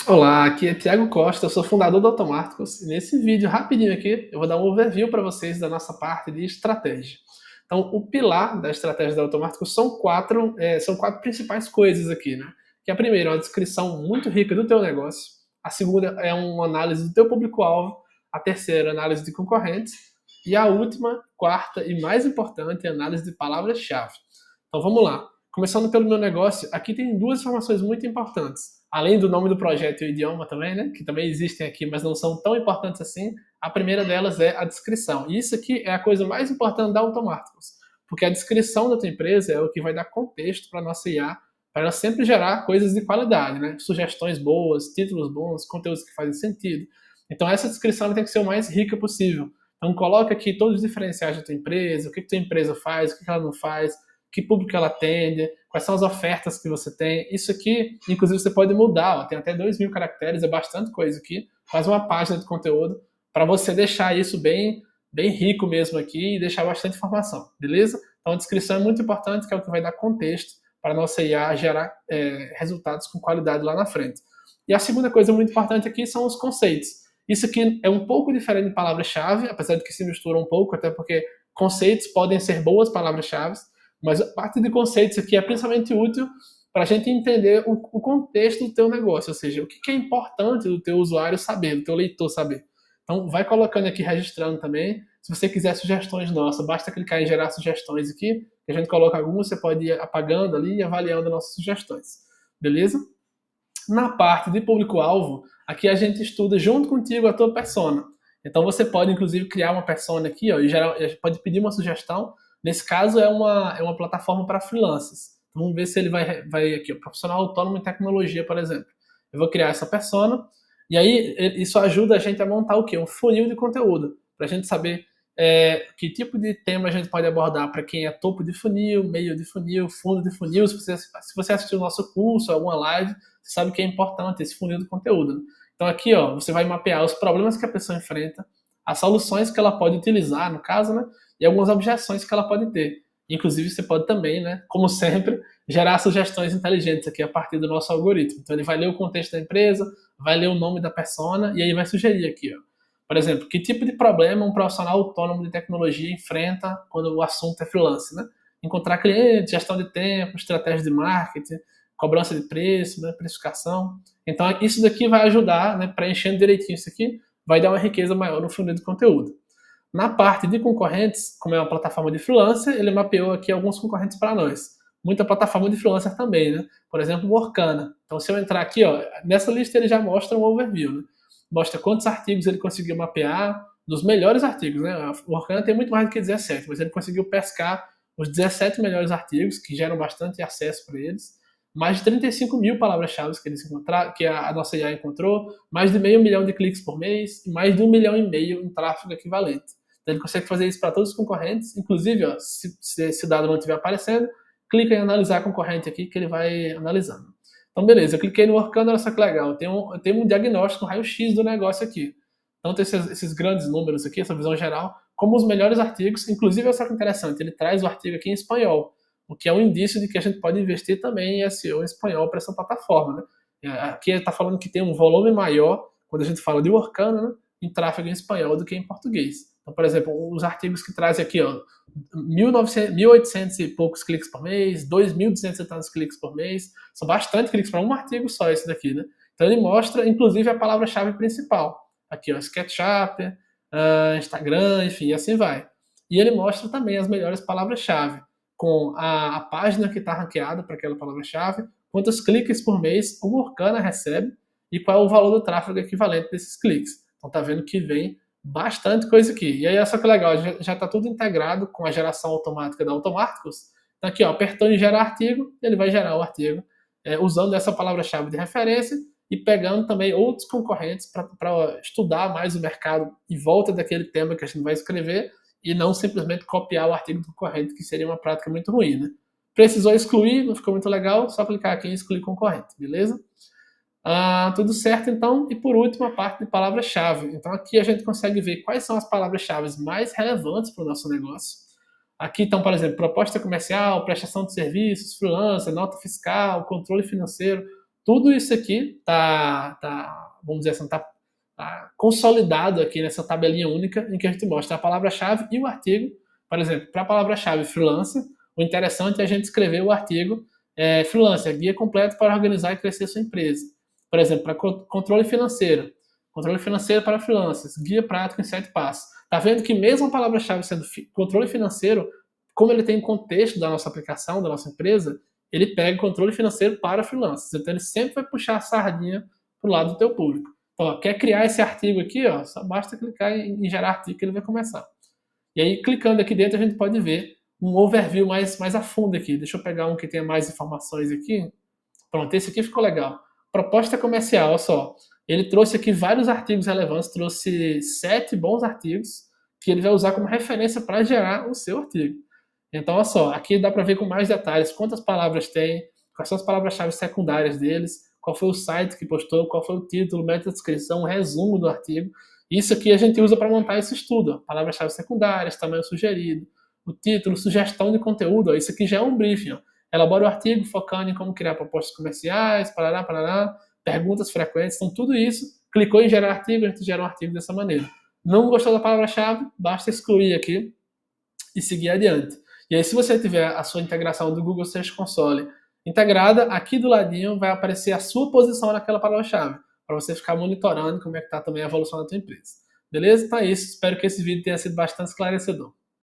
Olá, aqui é Thiago Costa, eu sou fundador da Automáticos e nesse vídeo rapidinho aqui eu vou dar um overview para vocês da nossa parte de estratégia. Então, o pilar da estratégia da Automáticos são quatro principais coisas aqui, né? Que a primeira é uma descrição muito rica do teu negócio, a segunda é uma análise do teu público-alvo, a terceira análise de concorrentes e a última, quarta e mais importante é a análise de palavras-chave. Então vamos lá. Começando pelo meu negócio, aqui tem duas informações muito importantes. Além do nome do projeto e o idioma também, né? Que também existem aqui, mas não são tão importantes assim. A primeira delas é a descrição. E isso aqui é a coisa mais importante da Automáticos. Porque a descrição da tua empresa é o que vai dar contexto para a nossa IA, para ela sempre gerar coisas de qualidade, né? Sugestões boas, títulos bons, conteúdos que fazem sentido. Então essa descrição tem que ser o mais rica possível. Então coloca aqui todos os diferenciais da tua empresa, o que a tua empresa faz, o que ela não faz, que público ela atende, quais são as ofertas que você tem. Isso aqui, inclusive, você pode mudar, ó, tem até 2.000 caracteres, é bastante coisa aqui. Faz uma página de conteúdo para você deixar isso bem rico mesmo aqui e deixar bastante informação, beleza? Então a descrição é muito importante, que é o que vai dar contexto para a nossa IA gerar resultados com qualidade lá na frente. E a segunda coisa muito importante aqui são os conceitos. Isso aqui é um pouco diferente de palavra-chave, apesar de que se mistura um pouco, até porque conceitos podem ser boas palavras-chave, mas a parte de conceitos aqui é principalmente útil para a gente entender o contexto do teu negócio, ou seja, o que é importante do teu usuário saber, do teu leitor saber. Então, vai colocando aqui, registrando também. Se você quiser sugestões nossas, basta clicar em gerar sugestões aqui, que a gente coloca algumas, você pode ir apagando ali e avaliando nossas sugestões. Beleza? Na parte de público-alvo, aqui a gente estuda junto contigo a tua persona. Então você pode, inclusive, criar uma persona aqui, ó, e pode pedir uma sugestão. Nesse caso, é uma plataforma para freelancers. Então, vamos ver se ele vai aqui, ó, profissional autônomo em tecnologia, por exemplo. Eu vou criar essa persona, e aí isso ajuda a gente a montar o quê? Um funil de conteúdo, para a gente saber que tipo de tema a gente pode abordar para quem é topo de funil, meio de funil, fundo de funil. Se você assistiu o nosso curso, alguma live, você sabe que é importante esse funil de conteúdo. Né? Então aqui, ó, você vai mapear os problemas que a pessoa enfrenta, as soluções que ela pode utilizar, no caso, né? E algumas objeções que ela pode ter. Inclusive, você pode também, né, como sempre, gerar sugestões inteligentes aqui a partir do nosso algoritmo. Então, ele vai ler o contexto da empresa, vai ler o nome da persona e aí vai sugerir aqui, ó. Por exemplo, que tipo de problema um profissional autônomo de tecnologia enfrenta quando o assunto é freelance, né? Encontrar clientes, gestão de tempo, estratégia de marketing, cobrança de preço, né, precificação. Então, isso daqui vai ajudar, né, preenchendo direitinho isso aqui, vai dar uma riqueza maior no funil de conteúdo. Na parte de concorrentes, como é uma plataforma de freelancer, ele mapeou aqui alguns concorrentes para nós. Muita plataforma de freelancer também, né? Por exemplo, o Workana. Então, se eu entrar aqui, ó, nessa lista ele já mostra um overview, né? Mostra quantos artigos ele conseguiu mapear, dos melhores artigos, né? O Workana tem muito mais do que 17, mas ele conseguiu pescar os 17 melhores artigos, que geram bastante acesso para eles. Mais de 35 mil palavras-chave que eles encontraram, que a nossa IA encontrou, mais de meio milhão de cliques por mês e mais de 1,5 milhão em tráfego equivalente. Então, ele consegue fazer isso para todos os concorrentes. Inclusive, ó, se esse dado não estiver aparecendo, clica em analisar concorrente aqui que ele vai analisando. Então, beleza, eu cliquei no Workana, olha só que legal. Tem um diagnóstico, um raio-x do negócio aqui. Então, tem esses grandes números aqui, essa visão geral, como os melhores artigos. Inclusive, olha só que interessante, ele traz o artigo aqui em espanhol, o que é um indício de que a gente pode investir também em SEO em espanhol para essa plataforma. Né? Aqui ele está falando que tem um volume maior, quando a gente fala de Workana, né, em tráfego em espanhol do que em português. Então, por exemplo, os artigos que trazem aqui, ó, 1.800 e poucos cliques por mês, 2.200 e tantos cliques por mês, são bastante cliques para um artigo só esse daqui, né? Então ele mostra, inclusive, a palavra-chave principal. Aqui, ó, SketchUp, Instagram, enfim, e assim vai. E ele mostra também as melhores palavras-chave, com a página que está ranqueada para aquela palavra-chave, quantos cliques por mês o Workana recebe e qual é o valor do tráfego equivalente desses cliques. Então tá vendo que vem bastante coisa aqui. E aí, olha só que legal, já está tudo integrado com a geração automática da Automáticos. Então aqui, ó, apertando em gerar artigo, ele vai gerar o artigo usando essa palavra-chave de referência e pegando também outros concorrentes para estudar mais o mercado em volta daquele tema que a gente vai escrever e não simplesmente copiar o artigo do concorrente, que seria uma prática muito ruim, né? Precisou excluir, não ficou muito legal, só clicar aqui em excluir concorrente, beleza? Tudo certo, então. E por último, a parte de palavra-chave. Então, aqui a gente consegue ver quais são as palavras-chave mais relevantes para o nosso negócio. Aqui estão, por exemplo, proposta comercial, prestação de serviços, freelancer, nota fiscal, controle financeiro. Tudo isso aqui vamos dizer assim, tá consolidado aqui nessa tabelinha única em que a gente mostra a palavra-chave e o artigo. Por exemplo, para a palavra-chave freelancer, o interessante é a gente escrever o artigo freelancer, guia completo para organizar e crescer sua empresa. Por exemplo, para controle financeiro para freelancers, guia prático em 7 passos. Tá vendo que mesmo a palavra-chave sendo controle financeiro, como ele tem contexto da nossa aplicação, da nossa empresa, ele pega controle financeiro para freelancers. Então ele sempre vai puxar a sardinha para o lado do teu público. Então, ó, quer criar esse artigo aqui, ó, só basta clicar em gerar artigo que ele vai começar. E aí, clicando aqui dentro, a gente pode ver um overview mais a fundo aqui. Deixa eu pegar um que tenha mais informações aqui. Pronto, esse aqui ficou legal. Proposta comercial, olha só. Ele trouxe aqui vários artigos relevantes, trouxe 7 bons artigos que ele vai usar como referência para gerar o seu artigo. Então, olha só, aqui dá para ver com mais detalhes quantas palavras tem, quais são as palavras-chave secundárias deles, qual foi o site que postou, qual foi o título, meta-descrição, resumo do artigo. Isso aqui a gente usa para montar esse estudo. Palavras-chave secundárias, tamanho sugerido, o título, sugestão de conteúdo. Ó, isso aqui já é um briefing. Ó. Elabora o artigo focando em como criar propostas comerciais, parará, perguntas frequentes. Então, tudo isso, clicou em gerar artigo, a gente gera um artigo dessa maneira. Não gostou da palavra-chave? Basta excluir aqui e seguir adiante. E aí, se você tiver a sua integração do Google Search Console integrada, aqui do ladinho vai aparecer a sua posição naquela palavra-chave, para você ficar monitorando como é que está também a evolução da tua empresa. Beleza? Então é isso. Espero que esse vídeo tenha sido bastante esclarecedor.